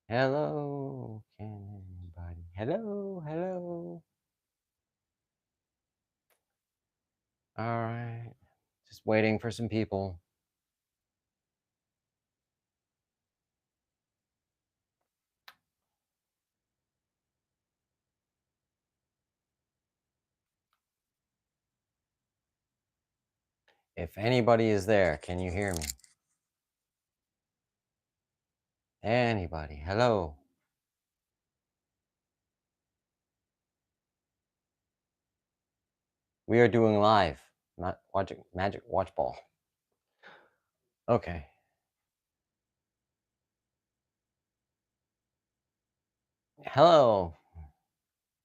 Hello, can anybody? Hello, hello. All right, just waiting for some people. If anybody is there, can you hear me? Anybody? Hello. We are doing live, not watching Magic Watch Ball. Okay. Hello.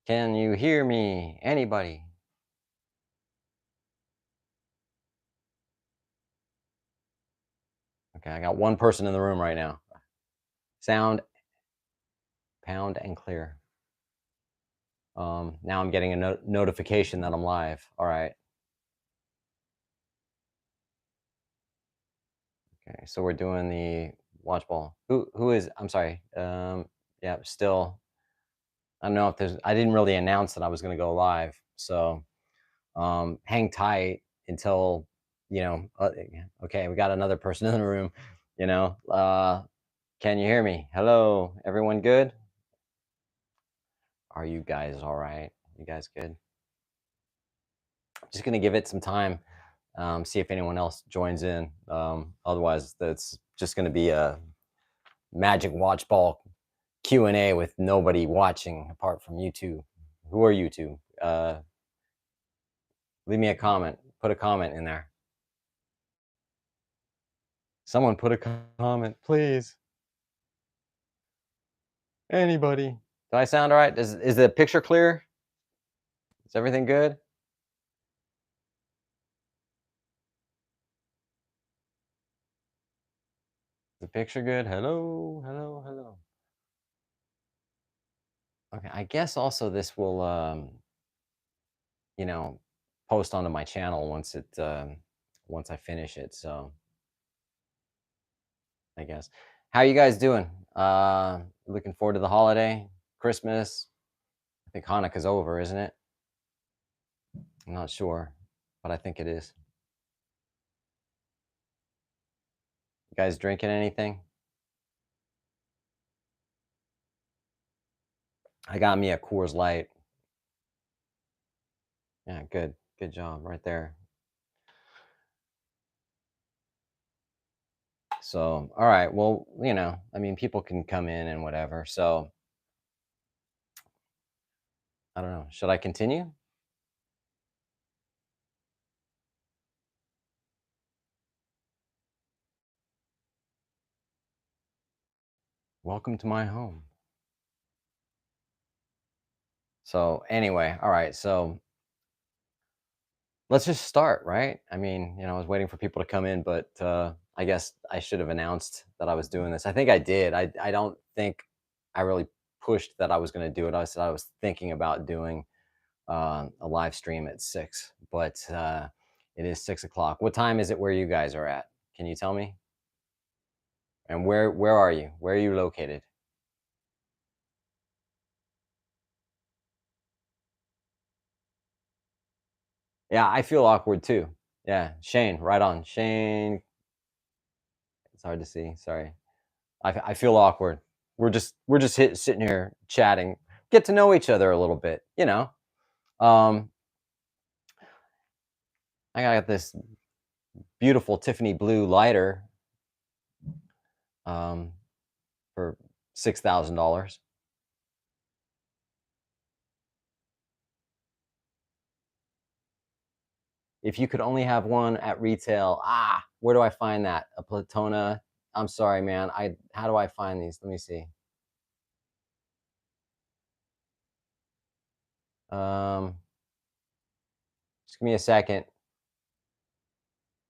Can you hear me? Anybody? Okay, I got one person in the room right now. Sound pound and clear. Now I'm getting a notification that I'm live. All right. Okay, so we're doing the watch ball. Who is? I'm sorry. Yeah, still. I don't know if there's. I didn't really announce that I was going to go live, so hang tight until okay, we got another person in the room. Can you hear me? Hello, everyone. Good? Are you guys all right? You guys good? Just gonna give it some time. See if anyone else joins in. Otherwise, that's just going to be a Magic Watch Ball Q&A with nobody watching apart from you two. Who are you two? Leave me a comment. Put a comment in there. Someone put a comment, please. Anybody. Do I sound all right? Is the picture clear? Is everything good? Is the picture good? Hello, hello, hello. Okay, I guess also this will post onto my channel once I finish it. So I guess. How you guys doing? Looking forward to the holiday, Christmas. I think Hanukkah's over, isn't it? I'm not sure, but I think it is. You guys drinking anything? I got me a Coors Light. Yeah, good. Good job right there. So, all right. Well, I mean, people can come in and whatever. So, I don't know. Should I continue? Welcome to my home. So, anyway, all right. So, let's just start, right? I mean, I was waiting for people to come in, but I guess I should have announced that I was doing this. I think I did. I don't think I really pushed that I was going to do it. I said I was thinking about doing a live stream at 6, but it is 6 o'clock. What time is it where you guys are at? Can you tell me? And where are you? Where are you located? Yeah, I feel awkward too. Yeah, Shane, right on. Shane, it's hard to see. Sorry. I feel awkward. We're just sitting here chatting, get to know each other a little bit. Um, I got this beautiful Tiffany blue lighter um, for $6,000. If you could only have one at retail, where do I find that? A Platona? I'm sorry, man. How do I find these? Let me see. Um, just give me a second.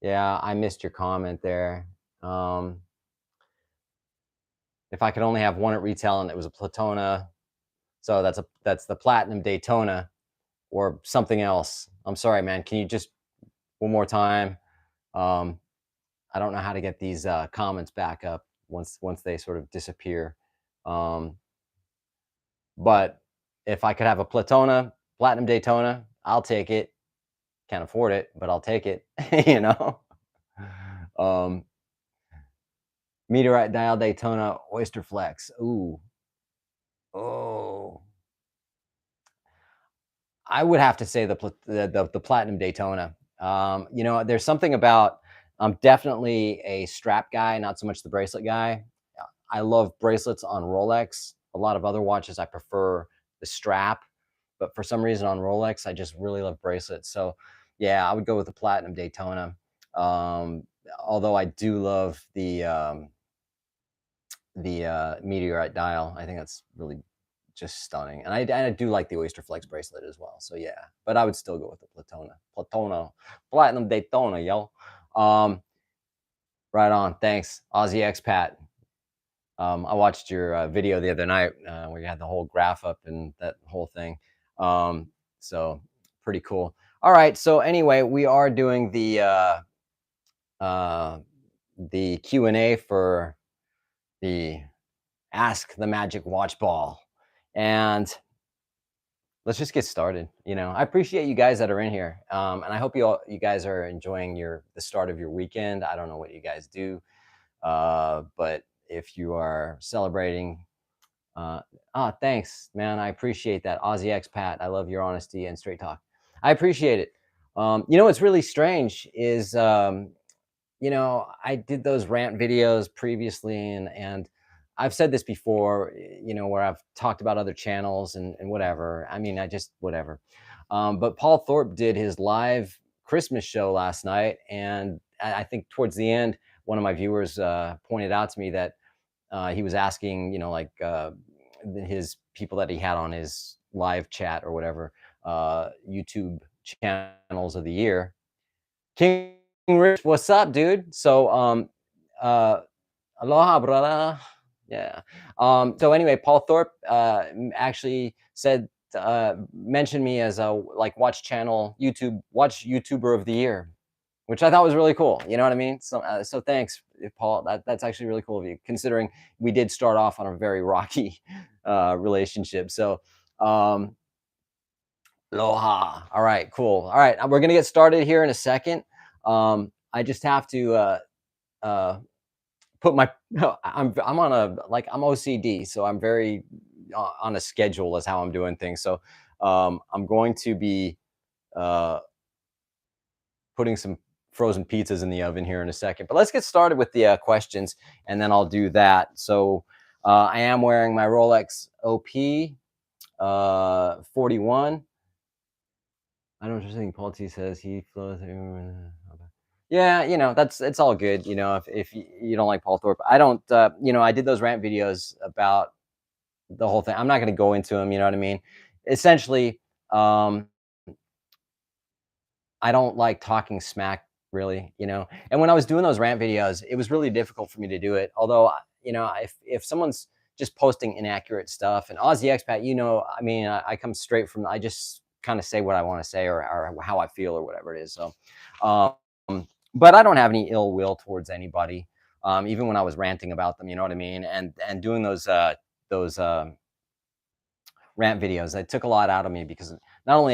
Yeah, I missed your comment there. If I could only have one at retail and it was a Platona, so that's the Platinum Daytona or something else. I'm sorry, man. Can you just one more time? I don't know how to get these comments back up once they sort of disappear. Um, but if I could have a Platona, Platinum Daytona, I'll take it. Can't afford it, but I'll take it, you know? Um, Meteorite Dial Daytona Oyster Flex. Ooh. Oh. I would have to say the Platinum Daytona. You know, there's something about I'm definitely a strap guy, not so much the bracelet guy. I love bracelets on Rolex. A lot of other watches I prefer the strap, but for some reason on Rolex, I just really love bracelets. So, yeah, I would go with the Platinum Daytona. Um, Although I do love the meteorite dial. I think that's really just stunning, and I do like the Oyster Flex bracelet as well. So yeah, but I would still go with the Platona, Platinum Daytona, yo. Um, right on. Thanks, Aussie expat. I watched your video the other night where you had the whole graph up and that whole thing. So pretty cool. All right. So anyway, we are doing uh, the Q&A for the Ask the Magic Watch Ball. And let's just get started. You know, I appreciate you guys that are in here. And I hope you guys are enjoying the start of your weekend. I don't know what you guys do. But if you are celebrating, thanks, man. I appreciate that. Aussie expat. I love your honesty and straight talk. I appreciate it. You know, what's really strange is you know, I did those rant videos previously, and I've said this before, you know, where I've talked about other channels and whatever. I mean, I just whatever. But Paul Thorpe did his live Christmas show last night, and I think towards the end, one of my viewers pointed out to me that he was asking, you know, like his people that he had on his live chat or whatever, YouTube channels of the year. King Rich, what's up, dude? So, uh, aloha, brother. Yeah. So anyway, Paul Thorpe actually said, mentioned me as a like watch YouTuber of the year, which I thought was really cool. You know what I mean? So thanks, Paul. That's actually really cool of you, considering we did start off on a very rocky relationship. So, um, aloha. All right, cool. All right, we're gonna get started here in a second. I just have to uh, put my. I'm on a like I'm OCD, so I'm very on a schedule as how I'm doing things. So I'm going to be uh, putting some frozen pizzas in the oven here in a second. But let's get started with the questions, and then I'll do that. So I am wearing my Rolex OP 41. I don't think Paul T says he flows. Yeah, you know, it's all good. You know, if you don't like Paul Thorpe, I don't. You know, I did those rant videos about the whole thing. I'm not going to go into them. You know what I mean? Essentially, um, I don't like talking smack, really. You know, and when I was doing those rant videos, it was really difficult for me to do it. Although, you know, if someone's just posting inaccurate stuff, and Aussie expat, you know, I mean, I come straight from. I just kind of say what I want to say or how I feel or whatever it is. So, but I don't have any ill will towards anybody. Even when I was ranting about them, you know what I mean, and doing those rant videos, it took a lot out of me because not only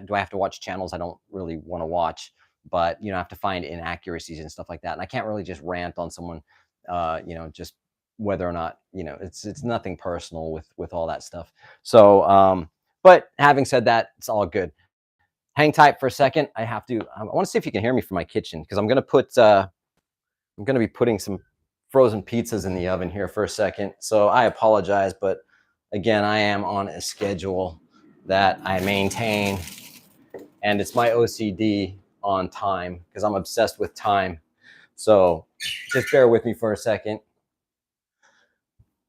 do I have to watch channels I don't really want to watch, but you know I have to find inaccuracies and stuff like that, and I can't really just rant on someone, you know, just whether or not you know it's nothing personal with all that stuff. So, but having said that, it's all good. Hang tight for a second. I want to see if you can hear me from my kitchen because I'm going to be putting some frozen pizzas in the oven here for a second. So I apologize, but again, I am on a schedule that I maintain, and it's my OCD on time because I'm obsessed with time. So just bear with me for a second.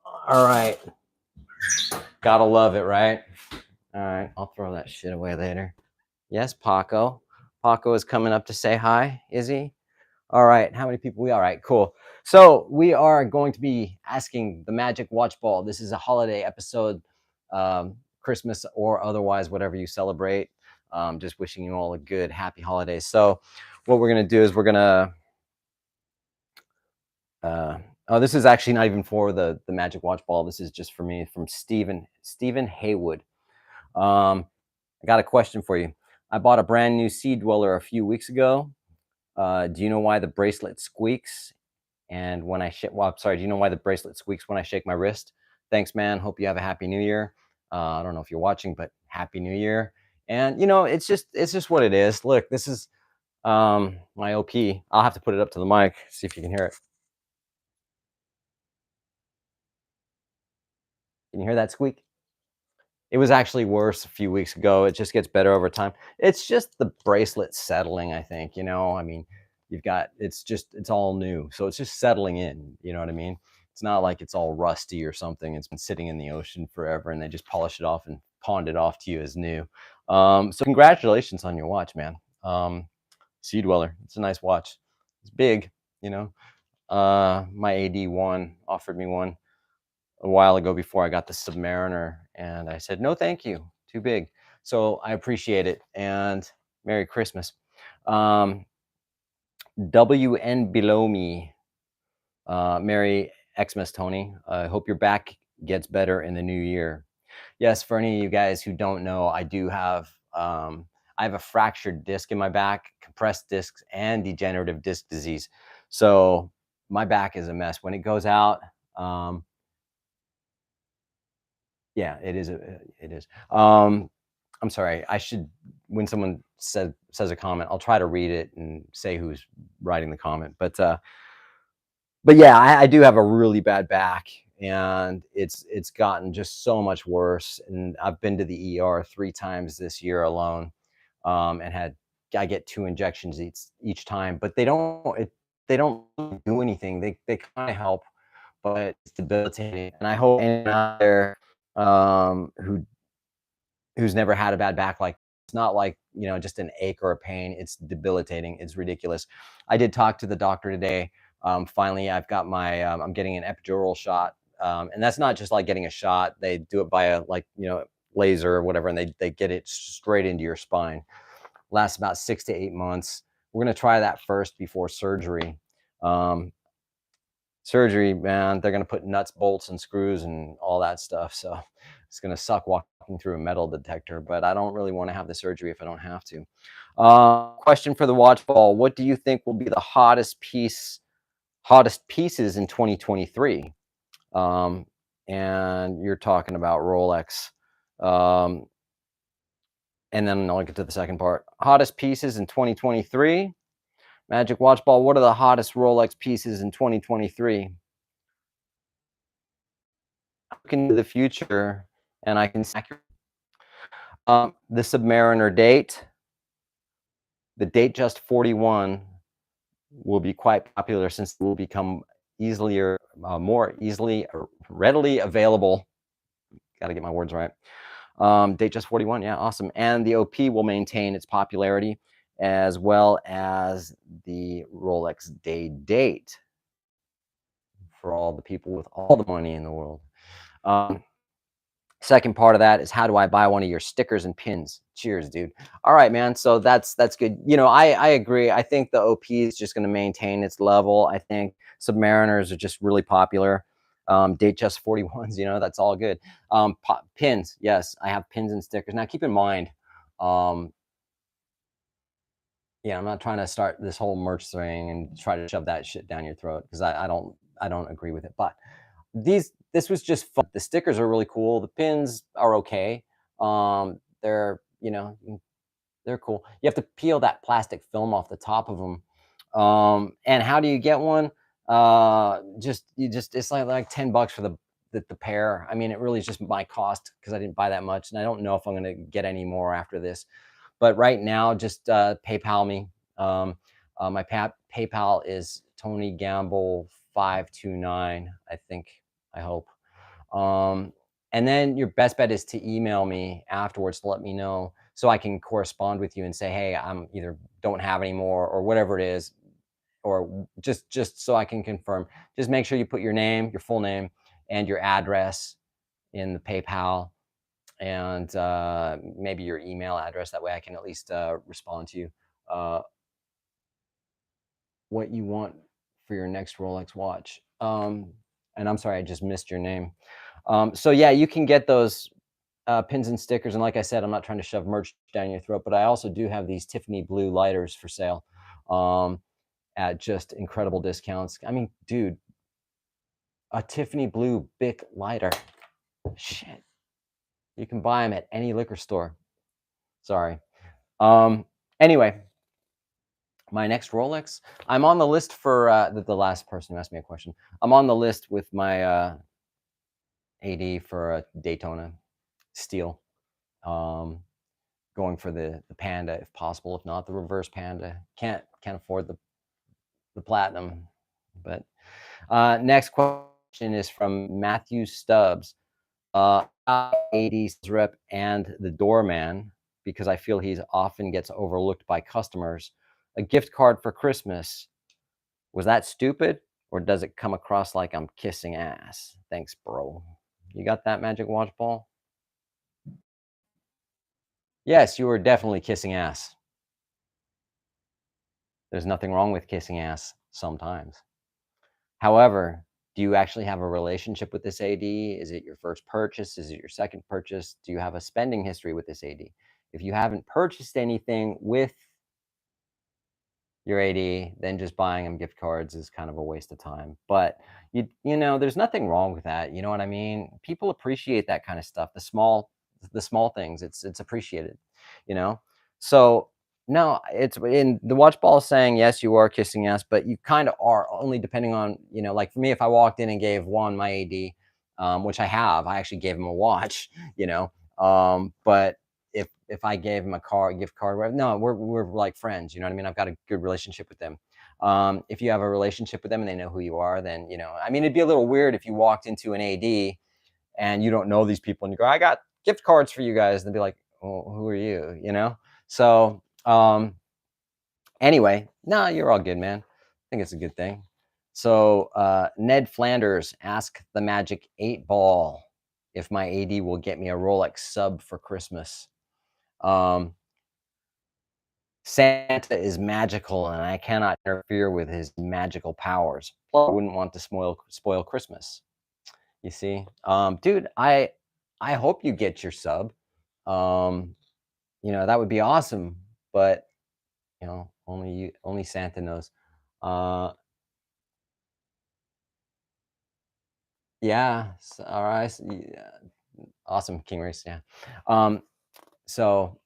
All right. Gotta love it, right? All right. I'll throw that shit away later. Yes, Paco. Paco is coming up to say hi. Is he? All right. How many people we? All right. Cool. So we are going to be asking the Magic Watch Ball. This is a holiday episode, Christmas or otherwise, whatever you celebrate. Just wishing you all a good, happy holidays. So what we're gonna do is we're gonna Oh, this is actually not even for the Magic Watch Ball. This is just for me from Stephen Haywood. I got a question for you. I bought a brand new Sea Dweller a few weeks ago. Do you know why the bracelet squeaks? And when I shake, well, I'm sorry, do you know why the bracelet squeaks when I shake my wrist? Thanks, man. Hope you have a happy new year. I don't know if you're watching, but happy new year. And it's just what it is. Look, this is my OP. I'll have to put it up to the mic, see if you can hear it. Can you hear that squeak? It was actually worse a few weeks ago. It just gets better over time. It's just the bracelet settling, I think, I mean, it's all new. So it's just settling in, you know what I mean? It's not like it's all rusty or something. It's been sitting in the ocean forever and they just polish it off and pawned it off to you as new. So congratulations on your watch, man. Sea Dweller. It's a nice watch. It's big, you know. My AD1 offered me one a while ago before I got the Submariner, and I said, no, thank you, too big. So I appreciate it, and Merry Christmas. Um, WN Below Me, Merry Xmas, Tony. I hope your back gets better in the new year. Yes, for any of you guys who don't know, I have a fractured disc in my back, compressed discs, and degenerative disc disease. So my back is a mess. When it goes out, yeah, it is. It is. I'm sorry. I should, when someone says a comment, I'll try to read it and say who's writing the comment. But yeah, I do have a really bad back, and it's gotten just so much worse. And I've been to the ER 3 times this year alone, and I get 2 injections each time, but they don't do anything. They kind of help, but it's debilitating. And I hope anyone out there who's never had a bad back, like, it's not like, just an ache or a pain. It's debilitating. It's ridiculous. I did talk to the doctor today. Finally, I'm getting an epidural shot. And that's not just like getting a shot. They do it by laser or whatever, and they get it straight into your spine. Lasts about 6 to 8 months. We're going to try that first before surgery. Um, Surgery, man, they're gonna put nuts, bolts, and screws and all that stuff. So it's gonna suck walking through a metal detector, but I don't really want to have the surgery if I don't have to. Question for the watch ball: what do you think will be the hottest pieces in 2023? Um, and you're talking about Rolex. Um, and then I'll get to the second part. Hottest pieces in 2023. Magic Watch Ball. What are the hottest Rolex pieces in 2023? Look into the future, and I can the Submariner date, the date just 41 will be quite popular since it will become more easily, readily available. Got to get my words right. Date just 41, yeah, awesome. And the OP will maintain its popularity as well as the Rolex day date for all the people with all the money in the world. Second part of that is, how do I buy one of your stickers and pins? Cheers, dude. All right, man. So that's good. I agree. I think the OP is just going to maintain its level. I think Submariners are just really popular. Date just 41s, that's all good. Pins, yes, I have pins and stickers. Now keep in mind, yeah, I'm not trying to start this whole merch thing and try to shove that shit down your throat, because I don't agree with it. But this was just fun. The stickers are really cool. The pins are okay. They're cool. You have to peel that plastic film off the top of them. And how do you get one? It's like $10 for the pair. I mean, it really is just my cost because I didn't buy that much, and I don't know if I'm gonna get any more after this. But right now, just PayPal me. My PayPal is Tony Gamble 529. I think. I hope. And then your best bet is to email me afterwards to let me know, so I can correspond with you and say, hey, I'm either don't have any more or whatever it is, or just so I can confirm. Just make sure you put your name, your full name, and your address in the PayPal, and maybe your email address. That way I can at least respond to you what you want for your next Rolex watch? And I'm sorry, I just missed your name. So yeah, you can get those pins and stickers. And like I said, I'm not trying to shove merch down your throat, but I also do have these Tiffany blue lighters for sale um, at just incredible discounts. I mean, dude, a Tiffany blue Bic lighter. Shit, you can buy them at any liquor store. Sorry. Um, anyway, my next Rolex. I'm on the list for the last person who asked me a question. I'm on the list with my AD for a Daytona steel. Um, Going for the Panda if possible. If not, the reverse Panda. Can't afford the platinum. But next question is from Matthew Stubbs. 80s rep and the doorman because I feel he often gets overlooked by customers. A gift card for Christmas. Was that stupid or does it come across like I'm kissing ass? Thanks, bro. You got that magic watch ball? Yes, you were definitely kissing ass. There's nothing wrong with kissing ass sometimes. However, do you actually have a relationship with this AD? Is it your first purchase? Is it your second purchase? Do you have a spending history with this AD? If you haven't purchased anything with your AD, then just buying them gift cards is kind of a waste of time. But you know, there's nothing wrong with that. You know what I mean? People appreciate that kind of stuff. The small things. It's appreciated. You know. So no, it's in the watch ball is saying yes, you are kissing ass, but you kind of are only depending on like for me, if I walked in and gave one my AD, which I have, I actually gave him a watch. You know, but if I gave him a gift card, whatever, no, we're like friends. You know what I mean? I've got a good relationship with them. If you have a relationship with them and they know who you are, then I mean, it'd be a little weird if you walked into an AD and you don't know these people and you go, "I got gift cards for you guys," and they'd be like, "Well, who are you?" You know? So anyway, no, you're all good, man. I think it's a good thing. So Ned Flanders, ask the Magic 8 Ball if my AD will get me a Rolex sub for Christmas. Santa is magical and I cannot interfere with his magical powers. Plus, I wouldn't want to spoil Christmas. You see? Dude, I hope you get your sub. That would be awesome, but only Santa knows. Yeah, all right. Yeah, awesome, King Race. Yeah. So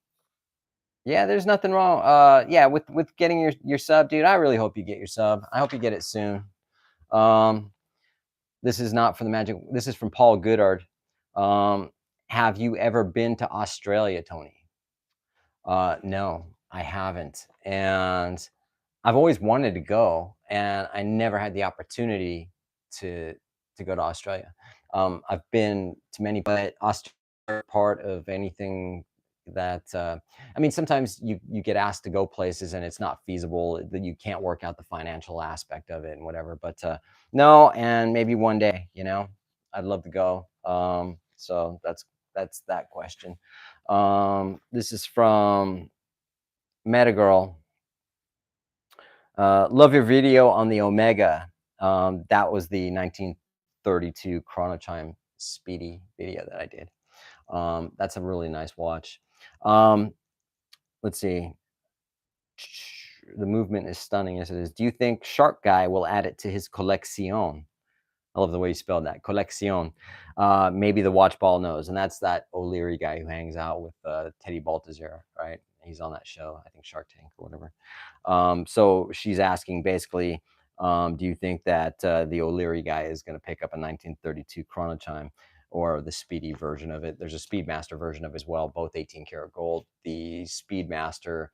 yeah, there's nothing wrong. Yeah, with getting your sub, dude. I really hope you get your sub. I hope you get it soon. Um, this is not for the Magic. This is from Paul Goodard. Have you ever been to Australia, Tony? No, I haven't, and I've always wanted to go, and I never had the opportunity to go to Australia. I've been to many, but Australia part of anything that I mean, sometimes you get asked to go places and it's not feasible. That you can't work out the financial aspect of it and whatever. But no, and maybe one day, I'd love to go. So that's that question. This is from Metagirl. Love your video on the Omega. That was the 1932 Chronochime Speedy video that I did. That's a really nice watch. Let's see. The movement is stunning as it is. Do you think Shark Guy will add it to his collection? I love the way you spelled that. Collection. Maybe the watch ball knows. And that's that O'Leary guy who hangs out with Teddy Baltazar, right? He's on that show, I think Shark Tank or whatever. So she's asking basically, do you think that the O'Leary guy is going to pick up a 1932 Chronochime or the Speedy version of it? There's a Speedmaster version of it as well, both 18 karat gold. The Speedmaster,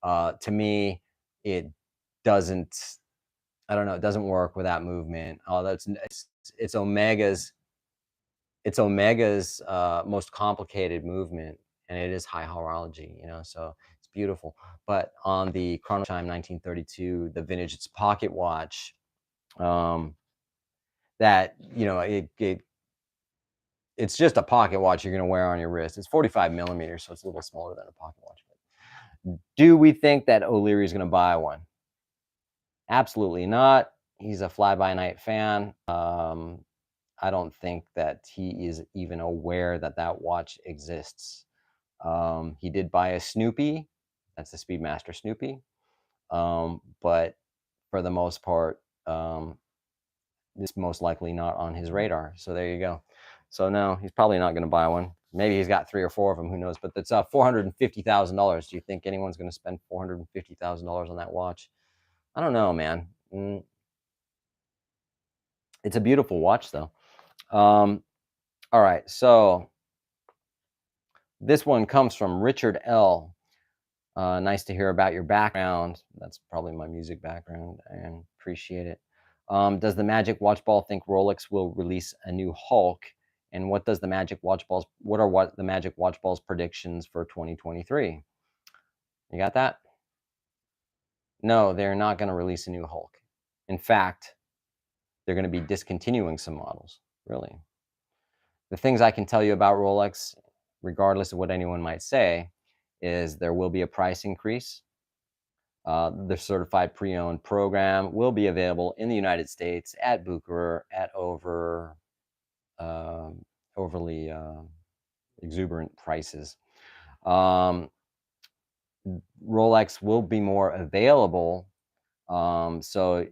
to me, it doesn't, I don't know, it doesn't work with that movement. It's Omega's most complicated movement, and it is high horology, so it's beautiful. But on the Chronochime 1932, the vintage, it's pocket watch, that it's just a pocket watch you're going to wear on your wrist. It's 45 millimeters, so it's a little smaller than a pocket watch. But do we think that O'Leary is going to buy one? Absolutely not. He's a fly-by-night fan. I don't think that he is even aware that that watch exists. He did buy a Snoopy. That's the Speedmaster Snoopy. But for the most part, it's most likely not on his radar. So there you go. So no, he's probably not going to buy one. Maybe he's got 3 or 4 of them. Who knows? But that's $450,000. Do you think anyone's going to spend $450,000 on that watch? I don't know, man. It's a beautiful watch, though. All right, so this one comes from Richard L. Nice to hear about your background. That's probably my music background, and appreciate it. Does the Magic Watch Ball think Rolex will release a new Hulk? And what does the Magic Watch Balls? What the Magic Watch Balls predictions for 2023? You got that? No, they're not going to release a new Hulk. In fact, they're going to be discontinuing some models. Really, the things I can tell you about Rolex, regardless of what anyone might say, is there will be a price increase. The certified pre-owned program will be available in the United States at Bucherer at overly exuberant prices. Rolex will be more available. So,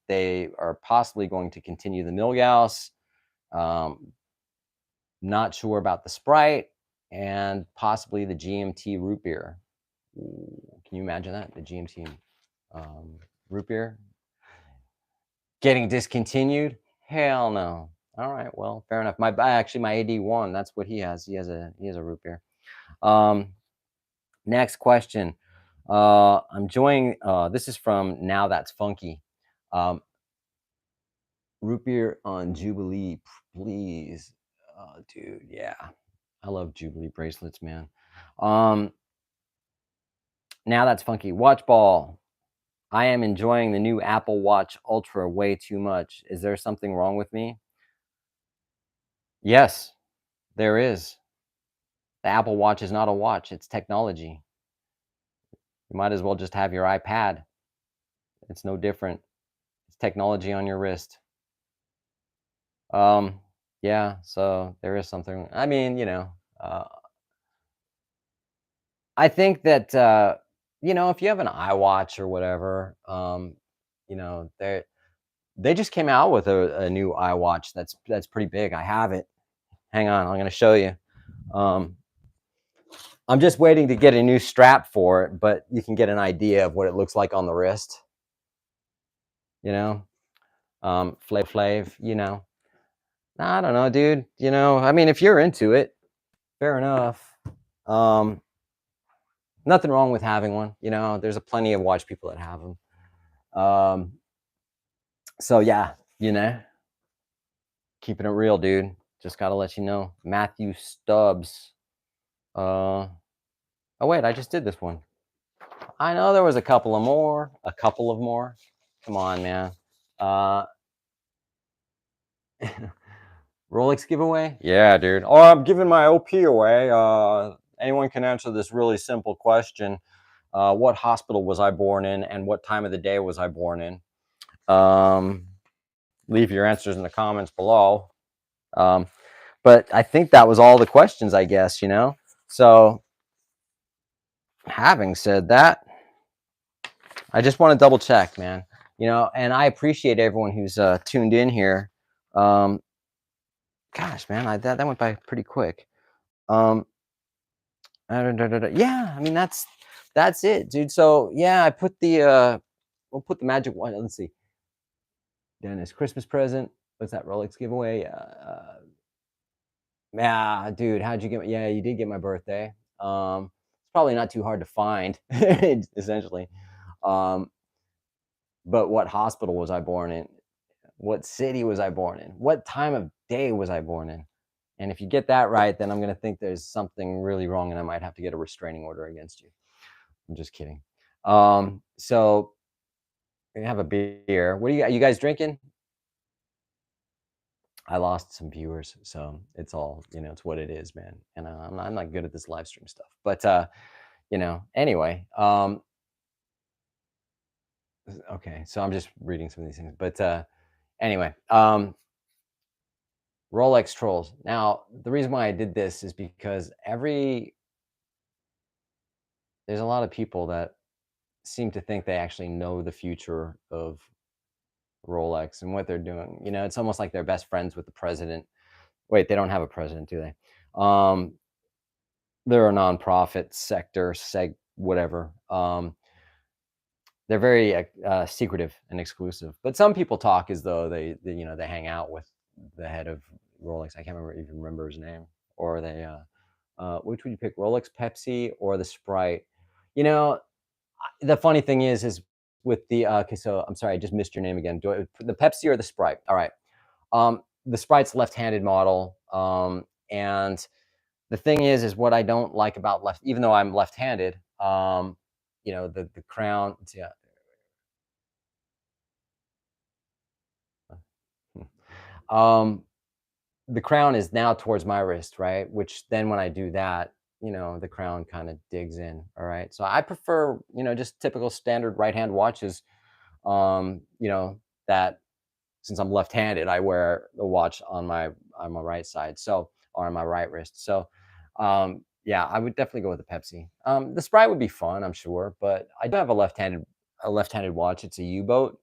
they are possibly going to continue the Milgauss. Not sure about the Sprite and possibly the GMT root beer. Ooh, can you imagine that? The GMT root beer getting discontinued? Hell no. All right, well, fair enough. My AD1, that's what he has. He has a root beer. Next question. I'm enjoying. This is from Now That's Funky. Root beer on Jubilee, please, dude. Yeah, I love Jubilee bracelets, man. Now That's Funky. Watch ball. I am enjoying the new Apple Watch Ultra way too much. Is there something wrong with me? Yes, there is. The Apple Watch is not a watch, it's technology. You might as well just have your iPad. It's no different. It's technology on your wrist. Yeah, so there is something. I mean, I think that if you have an iWatch or whatever, they just came out with a new iWatch that's pretty big. I have it. Hang on, I'm going to show you. I'm just waiting to get a new strap for it, but you can get an idea of what it looks like on the wrist. Flav. I don't know, dude. I mean, if you're into it, fair enough. Nothing wrong with having one. There's a plenty of watch people that have them. So yeah, keeping it real, dude. Just gotta let you know. Matthew Stubbs. Oh wait, I just did this one. I know there was a couple of more. Come on, man. Rolex giveaway? Yeah, dude. Oh, I'm giving my OP away. Anyone can answer this really simple question. What hospital was I born in and what time of the day was I born in? Leave your answers in the comments below. But I think that was all the questions, I guess, So having said that, I just want to double check, man. And I appreciate everyone who's tuned in here. Gosh, man, that went by pretty quick. Yeah, I mean that's it, dude. So yeah, I put we'll put the magic one. Let's see. Dennis, Christmas present. What's that Rolex giveaway? Yeah, dude, how'd you get? Yeah, you did get my birthday. It's probably not too hard to find, essentially. But what hospital was I born in? What city was I born in? What time of day was I born in? And if you get that right, then I'm going to think there's something really wrong and I might have to get a restraining order against you. I'm just kidding. So we have a beer. What do you got? You guys drinking? I lost some viewers, so it's all, it's what it is, man. And I'm not good at this live stream stuff. But, anyway, Okay, so I'm just reading some of these things, but anyway, Rolex trolls. Now, the reason why I did this is because there's a lot of people that seem to think they actually know the future of Rolex and what they're doing. You know, it's almost like they're best friends with the president. Wait, they don't have a president, do they? They're a nonprofit sector, whatever. They're very secretive and exclusive. But some people talk as though they hang out with the head of Rolex. I can't even remember his name. Or they, which would you pick, Rolex, Pepsi, or the Sprite? You know, the funny thing is with the okay. So I'm sorry, I just missed your name again. The Pepsi or the Sprite? All right. The Sprite's left-handed model, and the thing is what I don't like about even though I'm left-handed, the crown. Yeah. Um, the crown is now towards my wrist, right? Which then when I do that, the crown kind of digs in. All right. So I prefer, just typical standard right hand watches. That since I'm left-handed, I wear the watch on my right side. So, or on my right wrist. So yeah, I would definitely go with the Pepsi. The Sprite would be fun, I'm sure, but I do have a left-handed watch. It's a U-boat.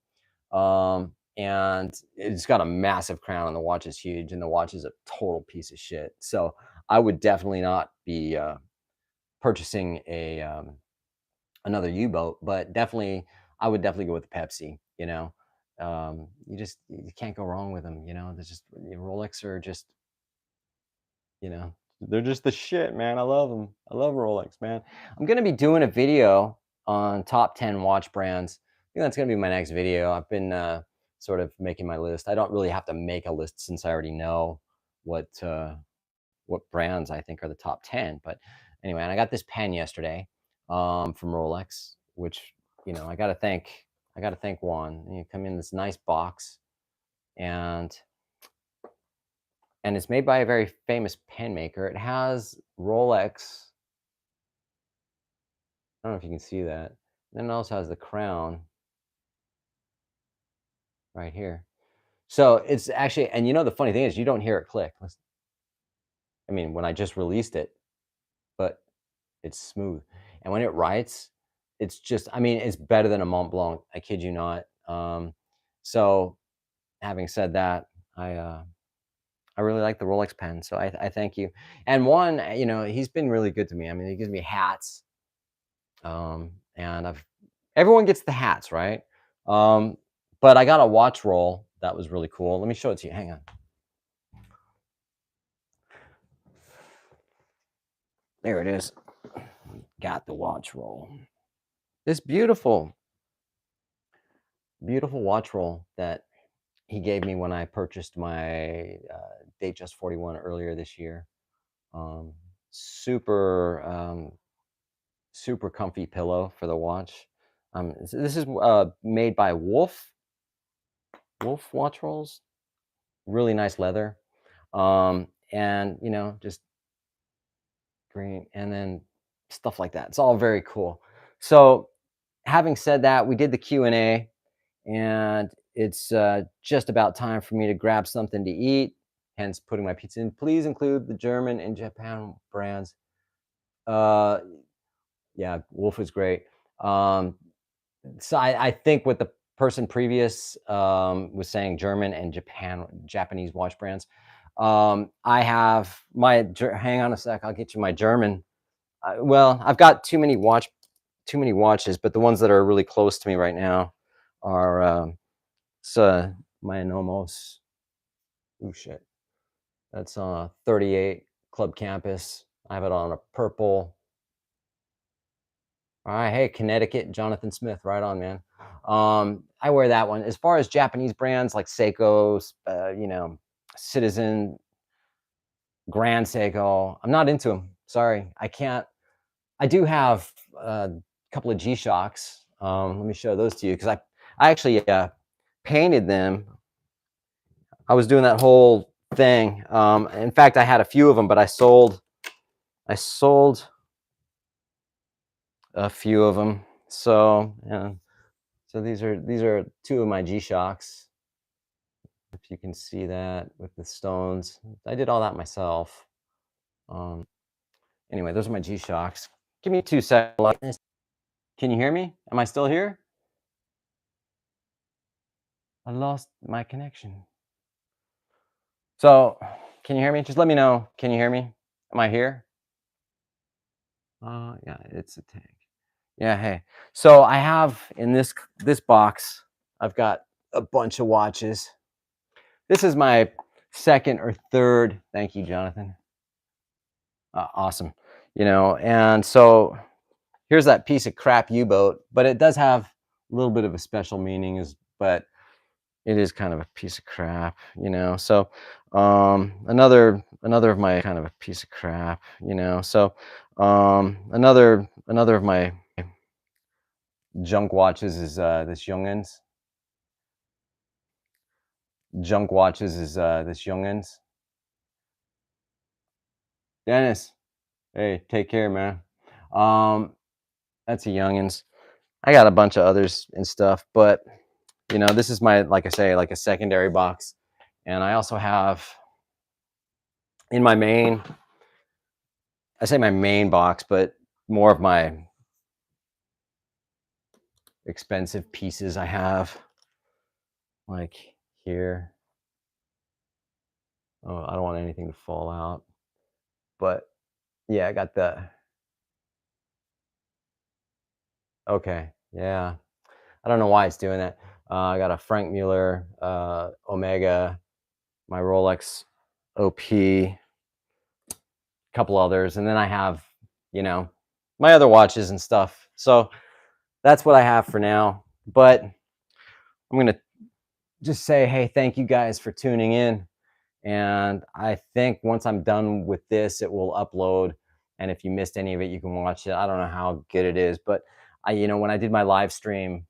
And it's got a massive crown, and the watch is huge, and the watch is a total piece of shit. So I would definitely not be purchasing another U-boat, but definitely I would definitely go with the Pepsi. You can't go wrong with them. There's just Rolex are just they're just the shit, man. I love them. I love Rolex, man. I'm gonna be doing a video on top 10 watch brands. I think that's gonna be my next video. I've been sort of making my list. I don't really have to make a list since I already know what uh, what brands I think are the top 10. But anyway, and I got this pen yesterday from Rolex, which I gotta thank Juan. You come in this nice box, and it's made by a very famous pen maker. It has Rolex. I don't know if you can see that. Then it also has the crown right here. So it's actually, and the funny thing is, you don't hear it click. I mean, when I just released it, but it's smooth. And when it writes, it's just, I mean, it's better than a Mont Blanc. I kid you not. So having said that, I really like the Rolex pen. So I thank you. And Juan, he's been really good to me. I mean, he gives me hats. And everyone gets the hats, right? But I got a watch roll that was really cool. Let me show it to you. Hang on. There it is. Got the watch roll. This beautiful, beautiful watch roll that he gave me when I purchased my Datejust 41 earlier this year. Um, super, super comfy pillow for the watch. This is made by Wolf watch rolls. Really nice leather. And just green, and then stuff like that. It's all very cool. So having said that, we did the Q&A, and it's just about time for me to grab something to eat, hence putting my pizza in. Please include the German and Japan brands. Yeah, Wolf is great. So I think what the person previous was saying, German and Japanese watch brands. I have hang on a sec, I'll get you my German. Well, I've got too many watches, but the ones that are really close to me right now are my Nomos. Oh shit, that's 38 Club Campus. I have it on a purple. All right, hey, Connecticut, Jonathan Smith, right on, man. I wear that one. As far as Japanese brands like Seiko, Citizen, Grand Seiko, I'm not into them. Sorry, I can't. I do have a couple of G-Shocks. Let me show those to you because I actually painted them. I was doing that whole thing. In fact, I had a few of them, but I sold a few of them. So yeah. So these are two of my G-Shocks. If you can see that with the stones. I did all that myself. Um, anyway, those are my G-Shocks. Give me 2 seconds. Can you hear me? Am I still here? I lost my connection. So, can you hear me? Just let me know. Can you hear me? Am I here? Yeah, it's a tank. Yeah, hey. So I have in this box, I've got a bunch of watches. This is my second or third. Thank you, Jonathan. Awesome. And so here's that piece of crap U-boat, but it does have a little bit of a special meaning, but it is kind of a piece of crap. So another of my kind of a piece of crap. So another of my junk watches is this Youngins. Junk watches is this Youngins. Dennis, hey, take care, man. That's a Youngins. I got a bunch of others and stuff, but this is my, like I say, like a secondary box. And I also have in my main, I say my main box, but more of my expensive pieces I have, like here. Oh, I don't want anything to fall out, but yeah, I got the, okay, yeah. I don't know why it's doing that. I got a Frank Mueller, Omega, my Rolex OP, couple others, and then I have, you know, my other watches and stuff. So that's what I have for now. But I'm gonna just say, hey, thank you guys for tuning in. And I think once I'm done with this, it will upload. And if you missed any of it, you can watch it. I don't know how good it is, but when I did my live stream,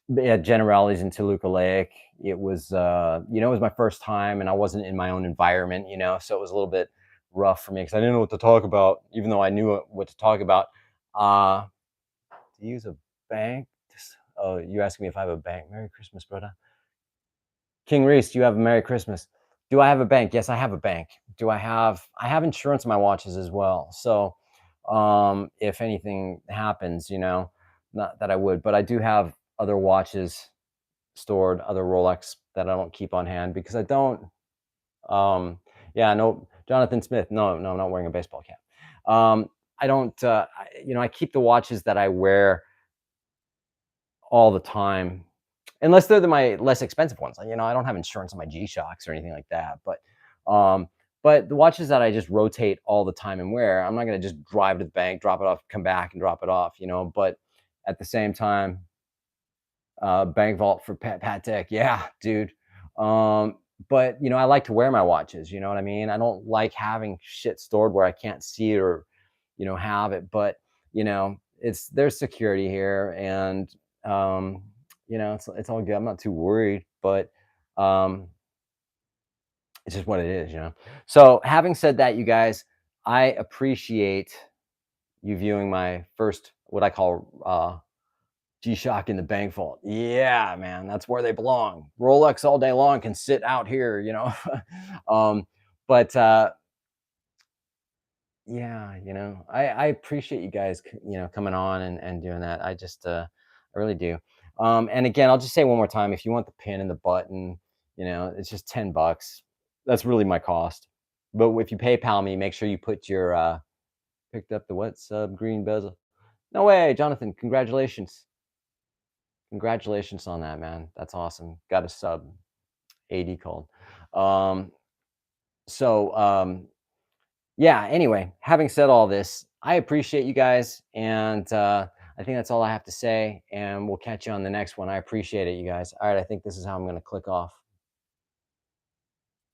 yeah, generalities in Toluca Lake. It was, it was my first time, and I wasn't in my own environment, so it was a little bit rough for me because I didn't know what to talk about, even though I knew what to talk about. To use a bank? Oh, you asking me if I have a bank? Merry Christmas, brother. King Reese, do you have a Merry Christmas? Do I have a bank? Yes, I have a bank. I have insurance on my watches as well. So, if anything happens, not that I would, but I do have other watches stored, other Rolex that I don't keep on hand because I don't. Yeah, no, Jonathan Smith. No, no, I'm not wearing a baseball cap. I don't. I keep the watches that I wear all the time, unless they're my less expensive ones. I don't have insurance on my G-Shocks or anything like that. Um, but the watches that I just rotate all the time and wear, I'm not gonna just drive to the bank, drop it off, come back and drop it off. But at the same time, bank vault for Pat Tech. Yeah, dude. But I like to wear my watches. You know what I mean? I don't like having shit stored where I can't see it or, have it. But there's security here, and it's all good. I'm not too worried, but um, it's just what it is. So having said that, you guys, I appreciate you viewing my first what I call G-Shock in the bank vault. Yeah, man, that's where they belong. Rolex all day long can sit out here. um, but yeah, I appreciate you guys, coming on and doing that. I really do. And again, I'll just say one more time, if you want the pin and the button, it's just $10. That's really my cost. But if you PayPal me, make sure you put your picked up the what sub green bezel. No way, Jonathan, congratulations. Congratulations on that, man. That's awesome. Got a sub 80 called. Um, so yeah, anyway, having said all this, I appreciate you guys, and I think that's all I have to say, and we'll catch you on the next one. I appreciate it, you guys. All right, I think this is how I'm going to click off.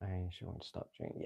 I should stop drinking. Yeah.